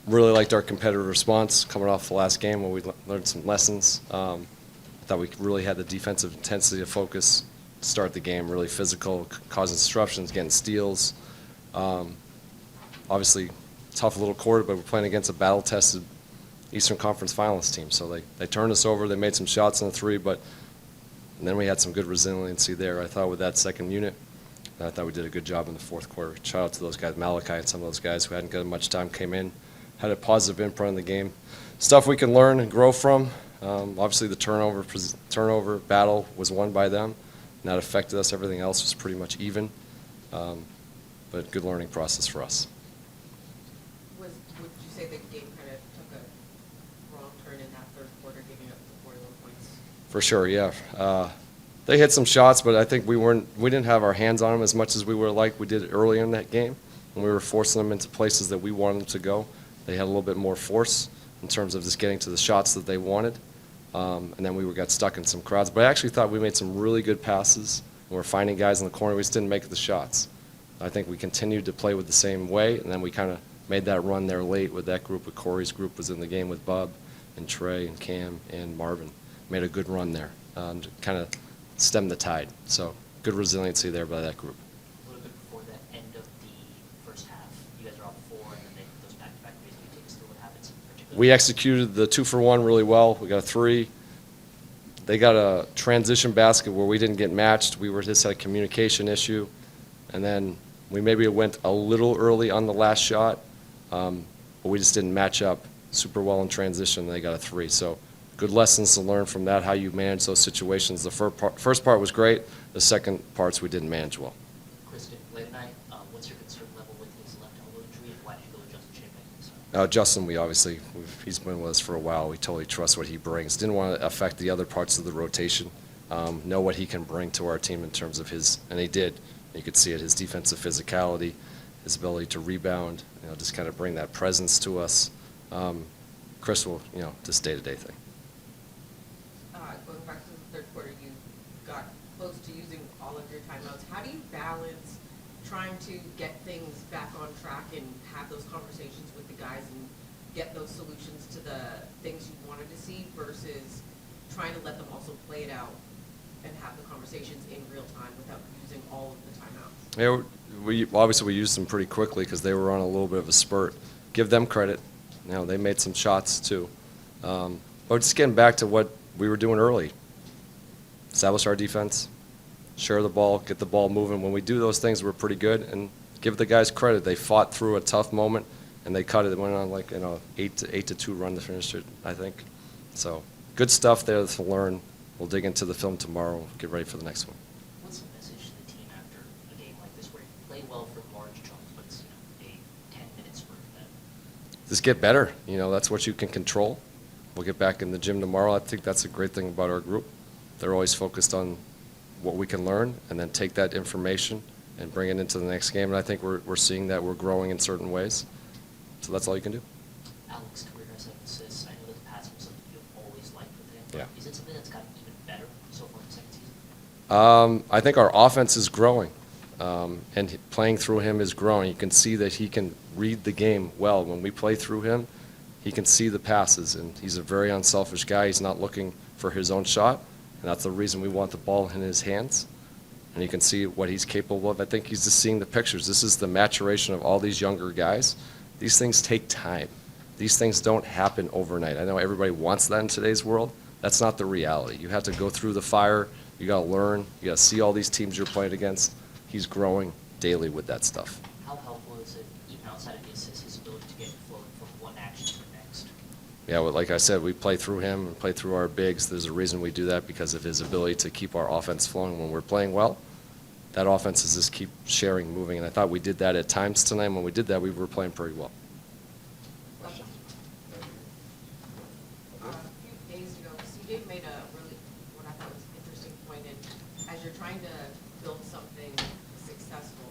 Really liked our competitive response coming off the last game where we learned some lessons. I thought we really had the defensive intensity of focus to start the game, really physical, causing disruptions, getting steals. Obviously, tough little quarter, but we're playing against a battle-tested Eastern Conference finalist team. So they turned us over, they made some shots on the three, but then we had some good resiliency there. I thought with that second unit, I thought we did a good job in the fourth quarter. Shout out to those guys, 𝗪𝗭𝗪𝗧 and some of those guys who hadn't gotten much time, came in, had a positive imprint on the game. Stuff we can learn and grow from. Obviously, the turnover battle was won by them, and that affected us. Everything else was pretty much even, but good learning process for us. Would you say the game kind of took a wrong turn in that third quarter, giving up the 41 points? For sure, yeah. They hit some shots, but I think we didn't have our hands on them as much as we were like we did earlier in that game, when we were forcing them into places that we wanted them to go. They had a little bit more force in terms of just getting to the shots that they wanted, and then we got stuck in some crowds. But I actually thought we made some really good passes, and we're finding guys in the corner. We just didn't make the shots. I think we continued to play with the same way, and then we kind of made that run there late with that group. With Corey's group was in the game with Bub and Trey and Cam and Marvin. Made a good run there, kind of stemmed the tide. So good resiliency there by that group. A little bit before the end of the first half, you guys are up 4, and then those back-to-back threes. Can you take us through what happens in particular? We executed the 2-for-1 really well. We got a 3. They got a transition basket where we didn't get matched. We just had a communication issue, and then we maybe went a little early on the last shot, but we just didn't match up super well in transition, and they got a 3. So good lessons to learn from that, how you manage those situations. The first part was great. The second parts we didn't manage well. Kristen, late night, what's your concern level with his left elbow injury, and why did you go with Justin Chamberlain? Justin, he's been with us for a while. We totally trust what he brings. Didn't want to affect the other parts of the rotation. Know what he can bring to our team in terms of his, and he did. You could see it, his defensive physicality, his ability to rebound, just kind of bring that presence to us. Chris will, just day-to-day thing. Going back to the third quarter, you got close to using all of your timeouts. How do you balance trying to get things back on track and have those conversations with the guys and get those solutions to the things you wanted to see versus trying to let them also play it out and have the conversations in real time without using all of the timeouts? Yeah, obviously we used them pretty quickly because they were on a little bit of a spurt. Give them credit. They made some shots too. But just getting back to what we were doing early. Establish our defense, share the ball, get the ball moving. When we do those things, we're pretty good. And give the guys credit. They fought through a tough moment, and they cut it. They went on like 8-2 run to finish it, I think. So good stuff there to learn. We'll dig into the film tomorrow. Get ready for the next one. What's the message to the team after a game like this where you play well for large chunks, but it's a 10-minute sprint then? Just get better. That's what you can control. We'll get back in the gym tomorrow. I think that's a great thing about our group. They're always focused on what we can learn and then take that information and bring it into the next game. And I think we're seeing that we're growing in certain ways. So that's all you can do. Alex, career high 7 assists. I know that the passing was something you've always liked with him. Yeah. Is it something that's gotten even better so far in the second season? I think our offense is growing, and playing through him is growing. You can see that he can read the game well. When we play through him, he can see the passes, and he's a very unselfish guy. He's not looking for his own shot, and that's the reason we want the ball in his hands. And you can see what he's capable of. I think he's just seeing the pictures. This is the maturation of all these younger guys. These things take time. These things don't happen overnight. I know everybody wants that in today's world. That's not the reality. You have to go through the fire. You got to learn. You got to see all these teams you're playing against. He's growing daily with that stuff. How helpful is it, even outside of the assists, his ability to get flowing from one action to the next? Yeah, well, like I said, we play through him and play through our bigs. There's a reason we do that, because of his ability to keep our offense flowing when we're playing well. That offense is just keep sharing, moving, and I thought we did that at times tonight. When we did that, we were playing pretty well. A few days ago, CJ made a really, what I thought was interesting point in, as you're trying to build something successful,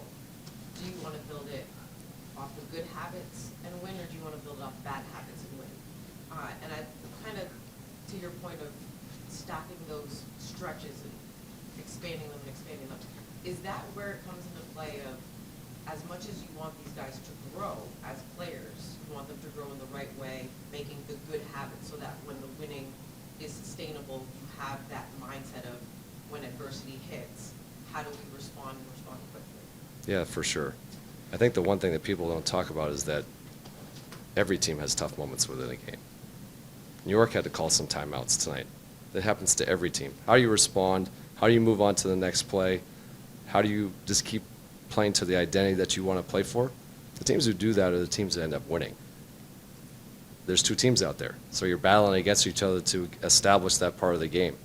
do you want to build it off of good habits and win, or do you want to build it off bad habits and win? And I kind of, to your point of stacking those stretches and expanding them, is that where it comes into play of, as much as you want these guys to grow as players, you want them to grow in the right way, making the good habits so that when the winning is sustainable, you have that mindset of when adversity hits, how do we respond and respond quickly? Yeah, for sure. I think the one thing that people don't talk about is that every team has tough moments within a game. New York had to call some timeouts tonight. That happens to every team. How do you respond? How do you move on to the next play? How do you just keep playing to the identity that you want to play for? The teams who do that are the teams that end up winning. There's two teams out there, so you're battling against each other to establish that part of the game.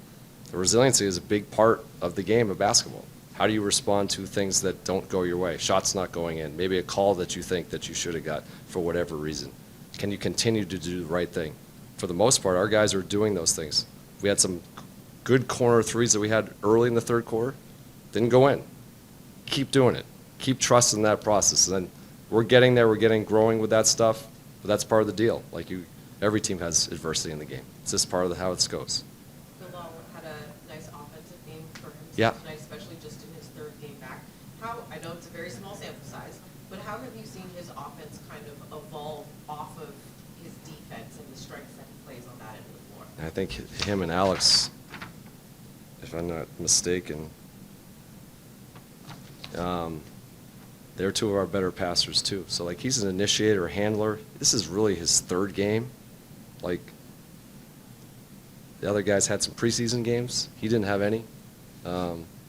The resiliency is a big part of the game of basketball. How do you respond to things that don't go your way? Shots not going in, maybe a call that you think that you should have got for whatever reason. Can you continue to do the right thing? For the most part, our guys are doing those things. We had some good corner threes that we had early in the third quarter. Didn't go in. Keep doing it. Keep trusting that process. And then we're getting there. We're growing with that stuff. But that's part of the deal. Every team has adversity in the game. It's just part of how it goes. Bilal had a nice offensive game for himself Yeah. tonight, especially just in his third game back. I know it's a very small sample size, but how have you seen his offense kind of evolve off of his defense and the strengths that he plays on that end of the floor? And I think him and Alex, if I'm not mistaken, they're two of our better passers too. So he's an initiator, handler. This is really his third game. The other guys had some preseason games. He didn't have any.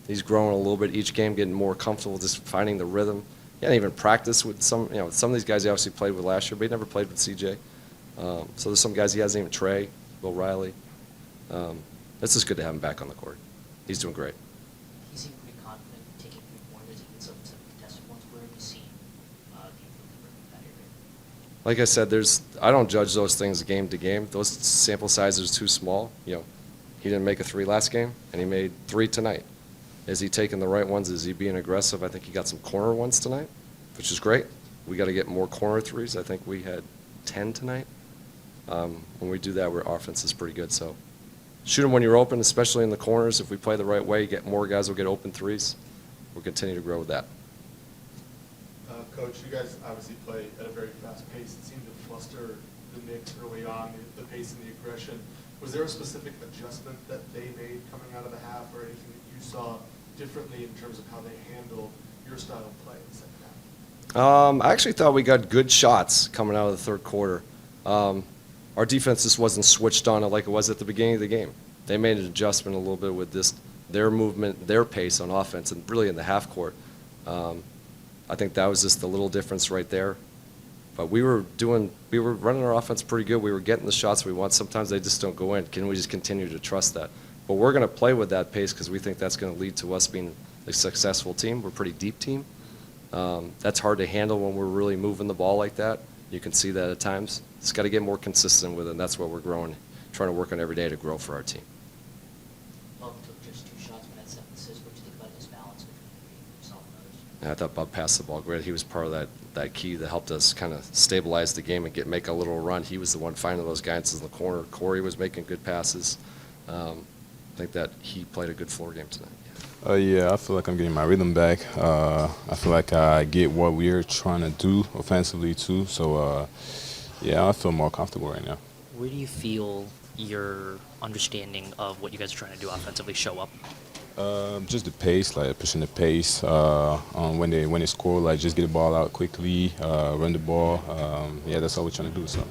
He's growing a little bit each game, getting more comfortable, just finding the rhythm. He hadn't even practiced with some of these guys he obviously played with last year, but he never played with CJ. So there's some guys he hasn't even, Trey, Will Riley. It's just good to have him back on the court. He's doing great. He seemed pretty confident taking 3-pointers, even some contested ones. Where have you seen the improvement in that area? Like I said, I don't judge those things game to game. Those sample sizes are too small. He didn't make a 3 last game, and he made 3 tonight. Is he taking the right ones? Is he being aggressive? I think he got some corner ones tonight, which is great. We got to get more corner threes. I think we had 10 tonight. When we do that, our offense is pretty good. So shoot them when you're open, especially in the corners. If we play the right way, get more guys will get open threes. We'll continue to grow with that. Coach, you guys obviously play at a very fast pace. It seemed to fluster the Knicks early on, the pace and the aggression. Was there a specific adjustment that they made coming out of the half, or anything that you saw differently in terms of how they handled your style of play in the second half? I actually thought we got good shots coming out of the third quarter. Our defense just wasn't switched on like it was at the beginning of the game. They made an adjustment a little bit with their movement, their pace on offense, and really in the half court. I think that was just the little difference right there. But we were running our offense pretty good. We were getting the shots we want. Sometimes they just don't go in. Can we just continue to trust that? But we're going to play with that pace because we think that's going to lead to us being a successful team. We're a pretty deep team. That's hard to handle when we're really moving the ball like that. You can see that at times. It's got to get more consistent with it, and that's what we're growing, trying to work on every day to grow for our team. Bub took just 2 shots, but had 7 assists. What do you think about his balance between yourself and others? And I thought Bub passed the ball great. He was part of that key that helped us kind of stabilize the game and make a little run. He was the one finding those guys in the corner. Corey was making good passes. I think that he played a good floor game tonight. Yeah, I feel like I'm getting my rhythm back. I feel like I get what we're trying to do offensively too. So, yeah, I feel more comfortable right now. Where do you feel your understanding of what you guys are trying to do offensively show up? Just the pace, pushing the pace. When they score, just get the ball out quickly, run the ball. Yeah, that's all we're trying to do. So.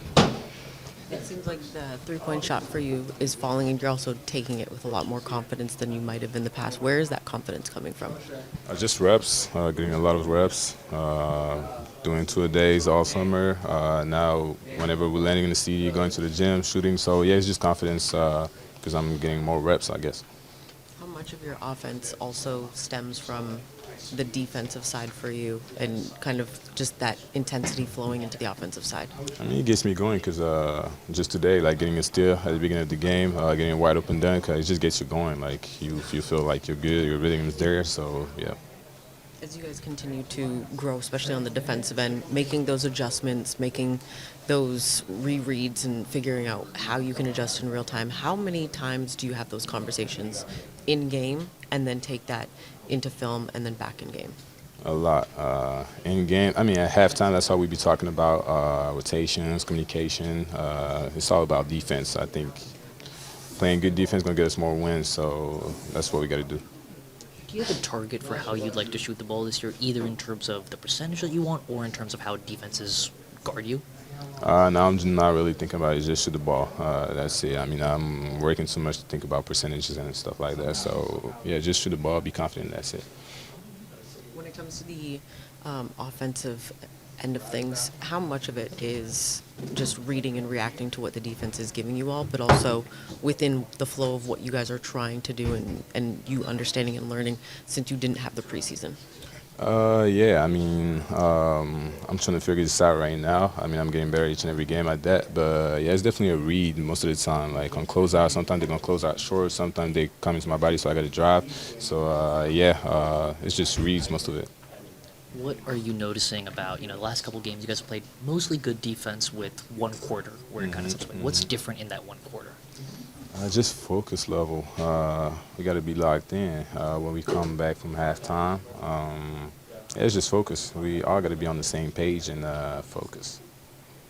It seems like the three-point shot for you is falling, and you're also taking it with a lot more confidence than you might have in the past. Where is that confidence coming from? Just reps, getting a lot of reps, doing 2-a-days all summer. Now, whenever we're landing in the city, going to the gym, shooting. So, yeah, it's just confidence because I'm getting more reps, I guess. How much of your offense also stems from the defensive side for you and kind of just that intensity flowing into the offensive side? I mean, it gets me going because just today, getting a steal at the beginning of the game, getting a wide open dunk, it just gets you going. You feel like you're good, your rhythm is there, so yeah. As you guys continue to grow, especially on the defensive end, making those adjustments, making those rereads and figuring out how you can adjust in real time, how many times do you have those conversations in game and then take that into film and then back in game? A lot. In game, I mean, at halftime, that's all we be talking about, rotations, communication. It's all about defense. I think playing good defense going to get us more wins, so that's what we got to do. Do you have a target for how you'd like to shoot the ball this year, either in terms of the percentage that you want or in terms of how defenses guard you? No, I'm just not really thinking about it. Just shoot the ball. That's it. I mean, I'm working too much to think about percentages and stuff like that. So, yeah, just shoot the ball, be confident, that's it. When it comes to the offensive end of things, how much of it is just reading and reacting to what the defense is giving you all, but also within the flow of what you guys are trying to do and you understanding and learning since you didn't have the preseason? Yeah, I mean, I'm trying to figure this out right now. I mean, I'm getting better each and every game at that. But, yeah, it's definitely a read most of the time. Like, on closeout, sometimes they're going to close out short. Sometimes they come into my body, so I got to drive. So, yeah, it's just reads most of it. What are you noticing about, the last couple games you guys have played mostly good defense with one quarter where it kind of slips away. What's different in that one quarter? Just focus level. We got to be locked in when we come back from halftime. It's just focus. We all got to be on the same page and focus.